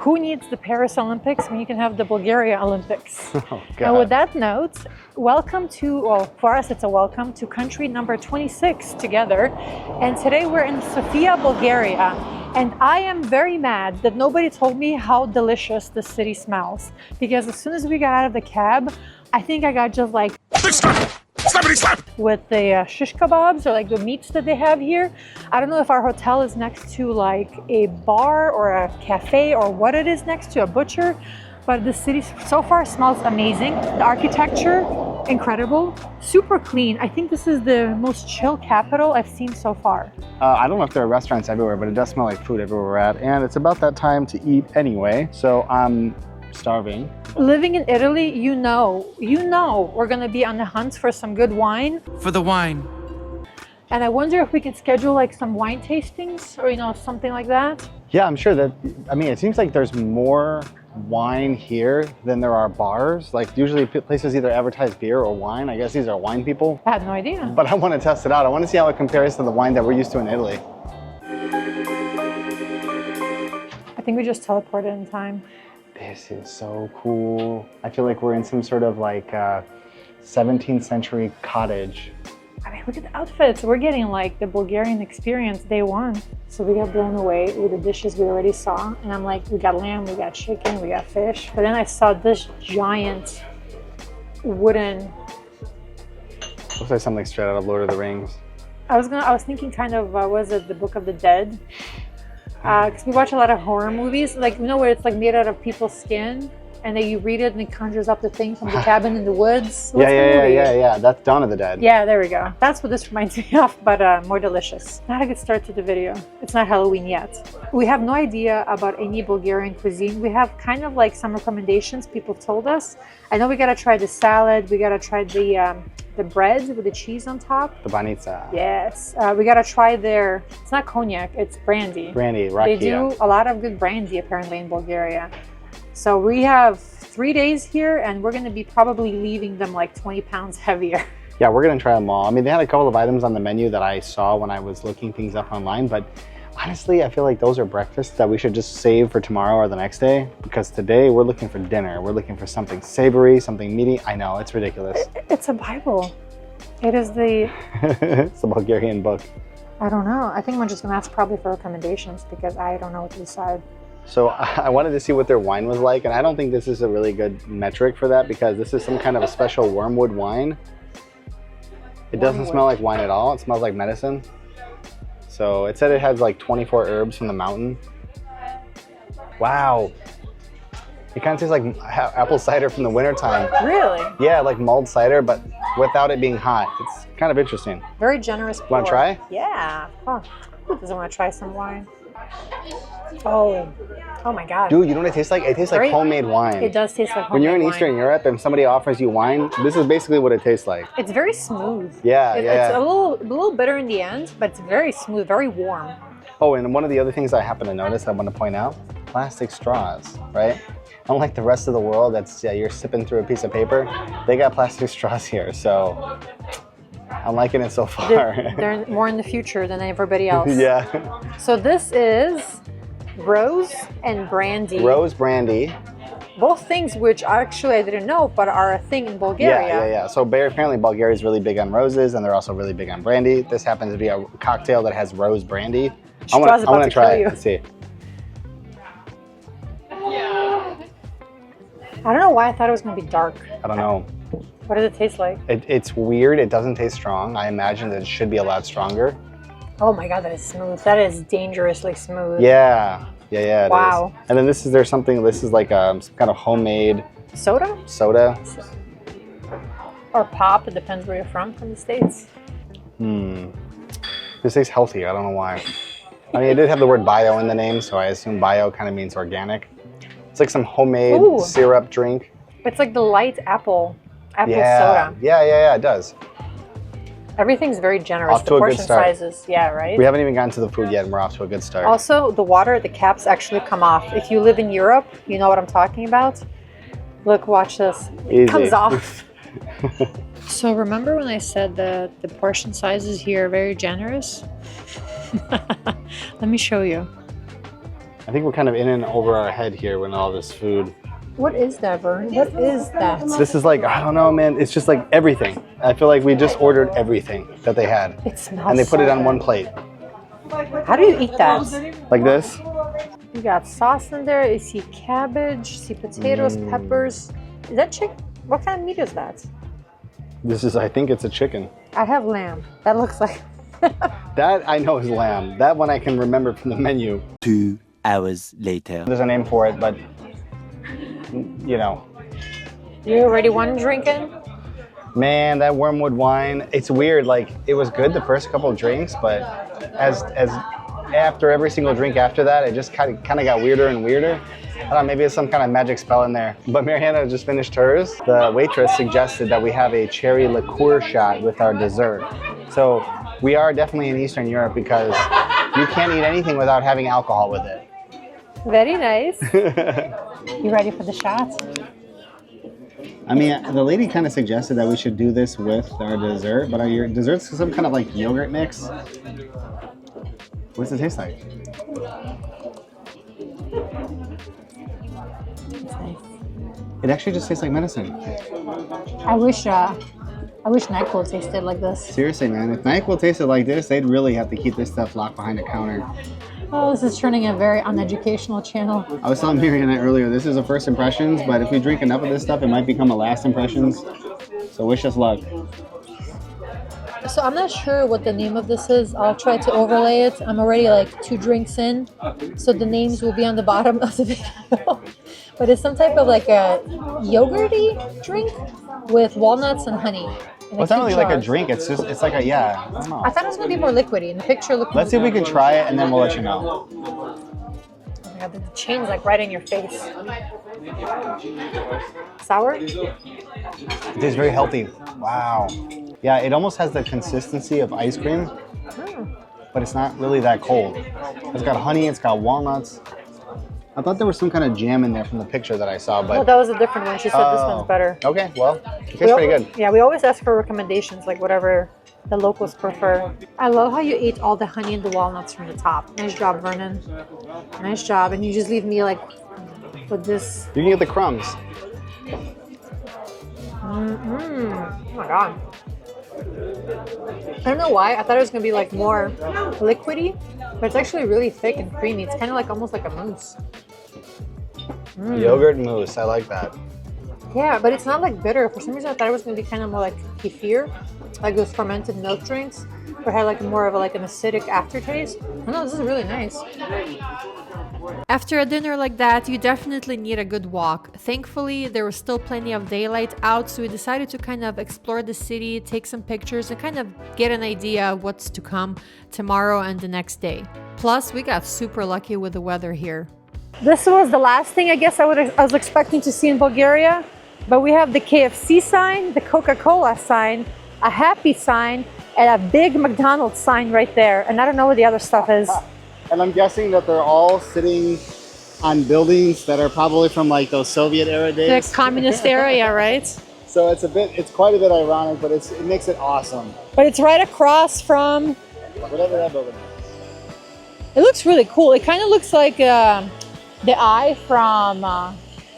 who needs the Paris Olympics when you can have the Bulgaria Olympics? Oh, God. And with that note, welcome to, well, for us it's a welcome to country number 26 together. And today we're in Sofia, Bulgaria. And I am very mad that nobody told me how delicious the city smells. Because as soon as we got out of the cab, I think I got just like with the shish kebabs or like the meats that they have here. I don't know if our hotel is next to like a bar or a cafe or what it is next to, a butcher, but the city so far smells amazing. The architecture, incredible, super clean. I think this is the most chill capital I've seen so far. I don't know if there are restaurants everywhere, but it does smell like food everywhere we're at. And it's about that time to eat anyway, so I'm starving. Living in Italy, you know we're gonna be on the hunt for some good wine. For the wine. And I wonder if we could schedule like some wine tastings or, you know, something like that. Yeah, I'm sure that, I mean, it seems like there's more wine here than there are bars. Like usually places either advertise beer or wine. I guess these are wine people. I had no idea. But I want to test it out. I want to see how it compares to the wine that we're used to in Italy. I think we just teleported in time. This is so cool. I feel like we're in some sort of like 17th century cottage. I mean, look at the outfits. We're getting like the Bulgarian experience day one. So we got blown away with the dishes we already saw. And I'm like, we got lamb, we got chicken, we got fish. But then I saw this giant wooden... Looks like something straight out of Lord of the Rings. I was thinking kind of, was it the Book of the Dead? Because we watch a lot of horror movies, like, you know, where it's like made out of people's skin, and then you read it and it conjures up the thing from the cabin in the woods. Yeah. That's Dawn of the Dead. Yeah, there we go. That's what this reminds me of, but more delicious. Not a good start to the video. It's not Halloween yet. We have no idea about any Bulgarian cuisine. We have kind of like some recommendations people told us. I know we gotta try the salad. We gotta try the bread with the cheese on top. The banitsa. Yes. We gotta try their, it's not cognac, it's brandy. Brandy, rakia. They do a lot of good brandy apparently in Bulgaria. So we have 3 days here and we're gonna be probably leaving them like 20 pounds heavier. Yeah, we're gonna try them all. I mean, they had a couple of items on the menu that I saw when I was looking things up online, but honestly, I feel like those are breakfasts that we should just save for tomorrow or the next day, because today we're looking for dinner. We're looking for something savory, something meaty. I know, it's ridiculous. It's a Bible. It is the... It's a Bulgarian book. I don't know. I think we're just gonna ask probably for recommendations because I don't know what to decide. So I wanted to see what their wine was like, and I don't think this is a really good metric for that because this is some kind of a special wormwood wine. It doesn't smell like wine at all. It smells like medicine. So it said it has like 24 herbs from the mountain. Wow. It kind of tastes like apple cider from the wintertime. Really? Yeah, like mulled cider, but without it being hot. It's kind of interesting. Very generous pour. Want to try? Yeah. Oh, who doesn't want to try some wine? Oh my God. Dude, you know what it tastes like? It tastes like homemade wine. It does taste like homemade wine. When you're in Eastern Europe and somebody offers you wine, this is basically what it tastes like. It's very smooth. Yeah, It's a little bitter in the end, but it's very smooth, very warm. Oh, and one of the other things I happen to notice, I want to point out, plastic straws, right? Unlike the rest of the world, that's you're sipping through a piece of paper, they got plastic straws here, so I'm liking it so far. They're more in the future than everybody else. Yeah. So this is rose and brandy. Rose brandy. Both things which actually I didn't know, but are a thing in Bulgaria. Yeah. So apparently Bulgaria is really big on roses, and they're also really big on brandy. This happens to be a cocktail that has rose brandy. I want to try it and see. I don't know why I thought it was going to be dark. I don't know. What does it taste like? It's weird. It doesn't taste strong. I imagine that it should be a lot stronger. Oh my God, that is smooth. That is dangerously smooth. Yeah. Wow. And then this is some kind of homemade soda? Or pop. It depends where you're from the States. This tastes healthy. I don't know why. I mean, it did have the word bio in the name, so I assume bio kind of means organic. It's like some homemade syrup drink. It's like the light apple soda. Yeah, it does. Everything's very generous. Off to a good start. The portion sizes, yeah, right? We haven't even gotten to the food yet, and we're off to a good start. Also, the water, the caps actually come off. If you live in Europe, you know what I'm talking about. Look, watch this. It comes off. So remember when I said that the portion sizes here are very generous? Let me show you. I think we're kind of in and over our head here with all this food. What is that, Vern? What is that? This is like, I don't know, man. It's just like everything. I feel like we just ordered everything that they had. It smells and they put so it on good. one plate. How do you eat that? Like this? You got sauce in there. You see cabbage, you see potatoes, peppers. Is that chicken? What kind of meat is that? This is, I think it's a chicken. I have lamb. That looks like... That I know is lamb. That one I can remember from the menu. 2 hours later. There's a name for it, but you know. You already one drinking? Man, that wormwood wine, it's weird. Like, it was good the first couple of drinks, but as after every single drink after that, it just kind of got weirder and weirder. I don't know, maybe it's some kind of magic spell in there. But Mariana just finished hers. The waitress suggested that we have a cherry liqueur shot with our dessert. So we are definitely in Eastern Europe because you can't eat anything without having alcohol with it. Very nice. You ready for the shot? I mean, the lady kind of suggested that we should do this with our dessert, but your dessert's some kind of like yogurt mix. What's it taste like? It's nice. It actually just tastes like medicine. I wish NyQuil tasted like this. Seriously, man, if NyQuil tasted like this, they'd really have to keep this stuff locked behind a counter. Oh, this is turning a very uneducational channel. I was telling Mariana earlier, this is a first impressions, but if we drink enough of this stuff, it might become a last impressions. So wish us luck. So I'm not sure what the name of this is. I'll try to overlay it. I'm already like 2 drinks in, so the names will be on the bottom of the video. But it's some type of like a yogurty drink with walnuts and honey. Well, it's not really like a drink. It's like a, yeah, I don't know. I thought it was gonna be more liquidy. In the picture, looked. Let's see if we can try it and then we'll let you know. Oh my god, the chain's like right in your face. Sour? It tastes very healthy. Wow. Yeah, it almost has the consistency of ice cream, but it's not really that cold. It's got honey, it's got walnuts. I thought there was some kind of jam in there from the picture that I saw, but... No, that was a different one. She said this one's better. Okay, well, it tastes pretty good. Yeah, we always ask for recommendations, like whatever the locals prefer. I love how you ate all the honey and the walnuts from the top. Nice job, Vernon. Nice job. And you just leave me like with this. You can get the crumbs. Oh my god. I don't know why. I thought it was going to be like more liquidy, but it's actually really thick and creamy. It's kind of like almost like a mousse. Yogurt mousse, I like that. Yeah, but it's not like bitter. For some reason, I thought it was going to be kind of more like kefir, like those fermented milk drinks, but had like more of a, like an acidic aftertaste. I know, this is really nice. After a dinner like that, you definitely need a good walk. Thankfully, there was still plenty of daylight out, so we decided to kind of explore the city, take some pictures, and kind of get an idea of what's to come tomorrow and the next day. Plus, we got super lucky with the weather here. This was the last thing I guess I was expecting to see in Bulgaria, but we have the KFC sign, the Coca-Cola sign, a happy sign, and a big McDonald's sign right there. And I don't know what the other stuff is. And I'm guessing that they're all sitting on buildings that are probably from like those Soviet era days. The communist era, yeah, right? So it's quite a bit ironic, but it makes it awesome. But it's right across from... Whatever that building is. It looks really cool. It kind of looks like the eye from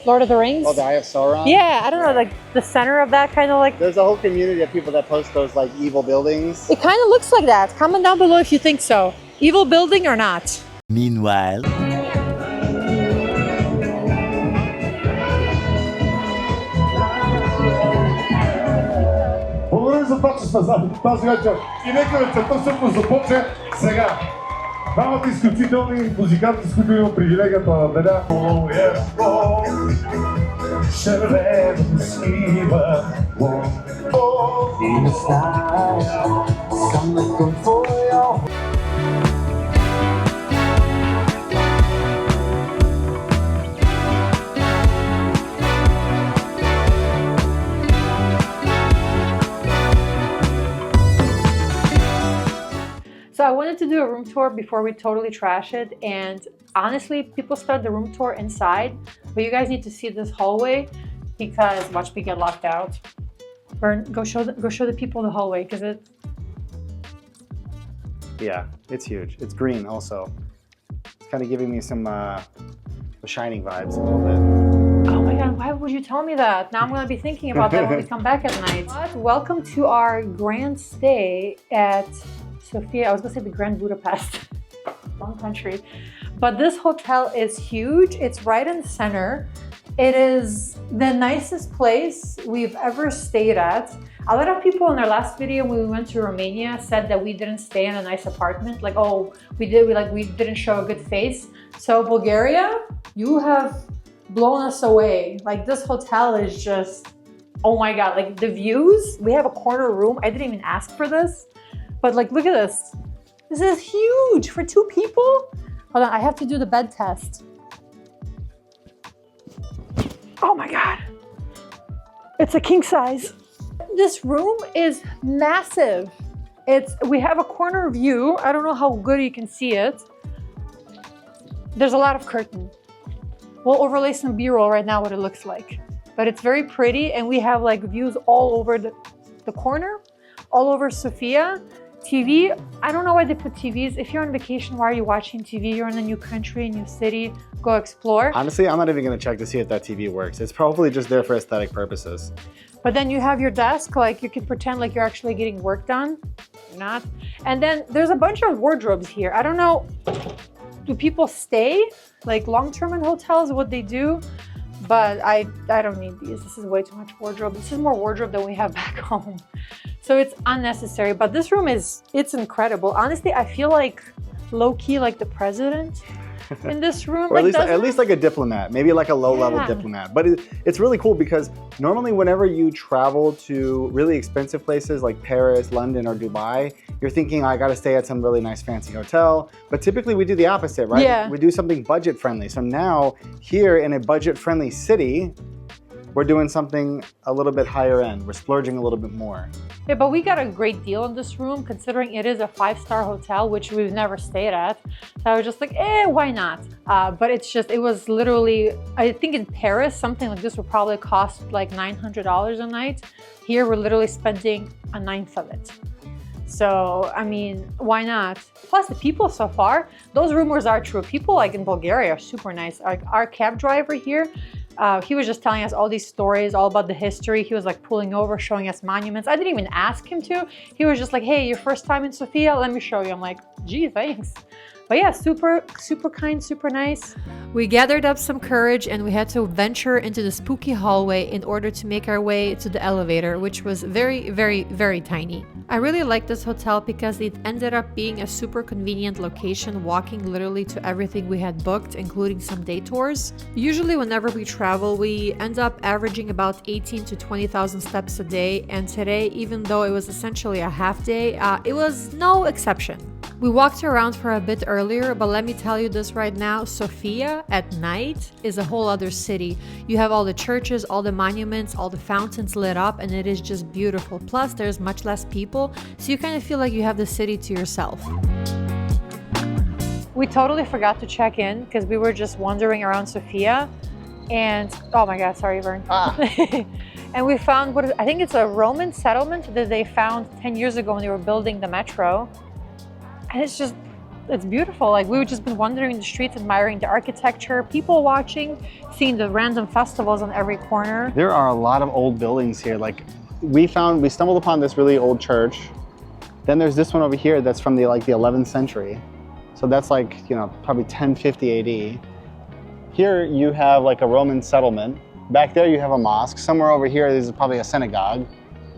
Lord of the Rings. Oh, the Eye of Sauron? Yeah, I don't know, like the center of that kind of like... There's a whole community of people that post those like evil buildings. It kind of looks like that. Comment down below if you think so. Evil building or not? Meanwhile, Благодаря за това, че сме заедно тази вечер и нека вечерта всъщност започне сега. Двамата изключителни музиканти, с които имам привилегията да деля. Червено сива и не знаеш, искам да към твоя. So I wanted to do a room tour before we totally trash it, and honestly, people start the room tour inside, but you guys need to see this hallway because watch me get locked out. Vern, go show the people the hallway because it. Yeah, it's huge. It's green also. It's kind of giving me some The Shining vibes a little bit. Oh my God, why would you tell me that? Now I'm gonna be thinking about that when we come back at night. But welcome to our grand stay at Sofia. I was gonna say the Grand Budapest, wrong country. But this hotel is huge. It's right in the center. It is the nicest place we've ever stayed at. A lot of people in their last video when we went to Romania said that we didn't stay in a nice apartment. Like, oh, we didn't show a good face. So Bulgaria, you have blown us away. Like this hotel is just, oh my God, like the views. We have a corner room. I didn't even ask for this, but like, look at this. This is huge for 2 people. Hold on, I have to do the bed test. Oh my God. It's a king size. This room is massive. We have a corner view. I don't know how good you can see it. There's a lot of curtain. We'll overlay some B-roll right now what it looks like. But it's very pretty and we have like views all over the corner, all over Sofia. TV, I don't know why they put TVs. If you're on vacation, why are you watching TV? You're in a new country, new city, go explore. Honestly, I'm not even gonna check to see if that TV works. It's probably just there for aesthetic purposes. But then you have your desk, like you could pretend like you're actually getting work done. You're not. And then there's a bunch of wardrobes here. I don't know, do people stay like long-term in hotels, what they do? But I don't need these. This is way too much wardrobe. This is more wardrobe than we have back home. So it's unnecessary, but this room it's incredible. Honestly, I feel like low-key like the president in this room. Or at least like a diplomat, maybe like a low-level Yeah. diplomat. But it's really cool because normally whenever you travel to really expensive places like Paris, London, or Dubai, you're thinking, I gotta stay at some really nice fancy hotel. But typically we do the opposite, right? Yeah. We do something budget-friendly. So now here in a budget-friendly city, we're doing something a little bit higher end. We're splurging a little bit more. Yeah, but we got a great deal in this room considering it is a 5-star hotel, which we've never stayed at. So I was just like, why not? But it was literally, I think in Paris, something like this would probably cost like $900 a night. Here, we're literally spending a 1/9 of it. So, I mean, why not? Plus the people so far, those rumors are true. People like in Bulgaria are super nice. Like our cab driver here, he was just telling us all these stories, all about the history. He was like pulling over, showing us monuments. I didn't even ask him to. He was just like, hey, your first time in Sofia? Let me show you. I'm like, gee, thanks. But yeah, super kind, super nice. We gathered up some courage and we had to venture into the spooky hallway in order to make our way to the elevator, which was very, very, very tiny. I really liked this hotel because it ended up being a super convenient location, walking literally to everything we had booked, including some day tours. Usually whenever we travel, we end up averaging about 18 to 20,000 steps a day, and today, even though it was essentially a half day, it was no exception. We walked around for a bit earlier, but let me tell you this right now, Sofia at night is a whole other city. You have all the churches, all the monuments, all the fountains lit up, and it is just beautiful. Plus, there's much less people, so you kind of feel like you have the city to yourself. We totally forgot to check in because we were just wandering around Sofia, and oh my God, sorry, Vern. And we found I think it's a Roman settlement that they found 10 years ago when they were building the metro. And it's beautiful. Like we've just been wandering the streets, admiring the architecture, people watching, seeing the random festivals on every corner. There are a lot of old buildings here. Like we stumbled upon this really old church. Then there's this one over here that's from the 11th century. So that's like, probably 1050 AD. Here you have like a Roman settlement. Back there you have a mosque. Somewhere over here is probably a synagogue.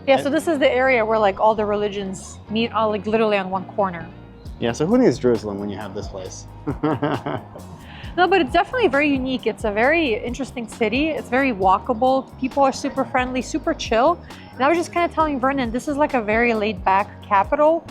Yeah, so this is the area where like all the religions meet like literally on one corner. Yeah, so who needs Jerusalem when you have this place? No, but it's definitely very unique. It's a very interesting city. It's very walkable. People are super friendly, super chill. And I was just kind of telling Vernon, this is like a very laid-back capital,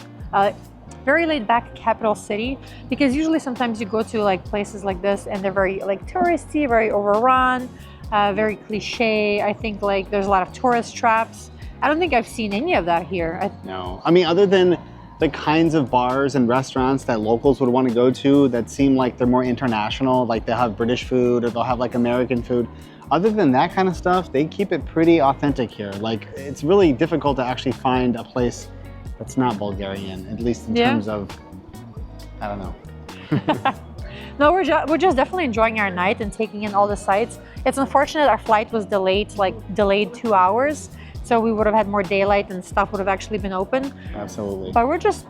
city, because usually sometimes you go to like places like this and they're very like touristy, very overrun, very cliche. I think like there's a lot of tourist traps. I don't think I've seen any of that here. No, I mean, other than the kinds of bars and restaurants that locals would want to go to that seem like they're more international, like they'll have British food or they'll have like American food. Other than that kind of stuff, they keep it pretty authentic here. Like it's really difficult to actually find a place that's not Bulgarian, at least in terms of, I don't know. No, we're just definitely enjoying our night and taking in all the sights. It's unfortunate our flight was delayed, like delayed 2 hours. So we would have had more daylight and stuff would have actually been open. Absolutely. But we're just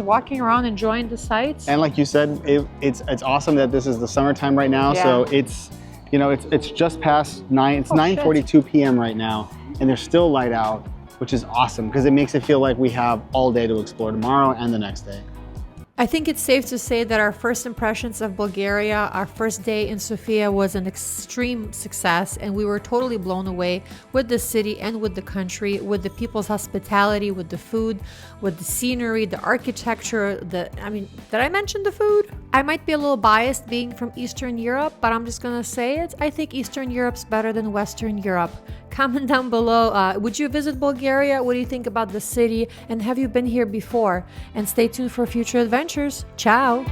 walking around enjoying the sights. And like you said, it's awesome that this is the summertime right now. Yeah. So it's, you know, it's just past 9. It's Oh, 9:42 p.m. right now, and there's still light out, which is awesome because it makes it feel like we have all day to explore tomorrow and the next day. I think it's safe to say that our first impressions of Bulgaria, our first day in Sofia, was an extreme success, and we were totally blown away with the city and with the country, with the people's hospitality, with the food, with the scenery, the architecture. I mean, did I mention the food? I might be a little biased being from Eastern Europe, but I'm just gonna say it. I think Eastern Europe's better than Western Europe. Comment down below, would you visit Bulgaria? What do you think about the city? And have you been here before? And stay tuned for future adventures. Ciao!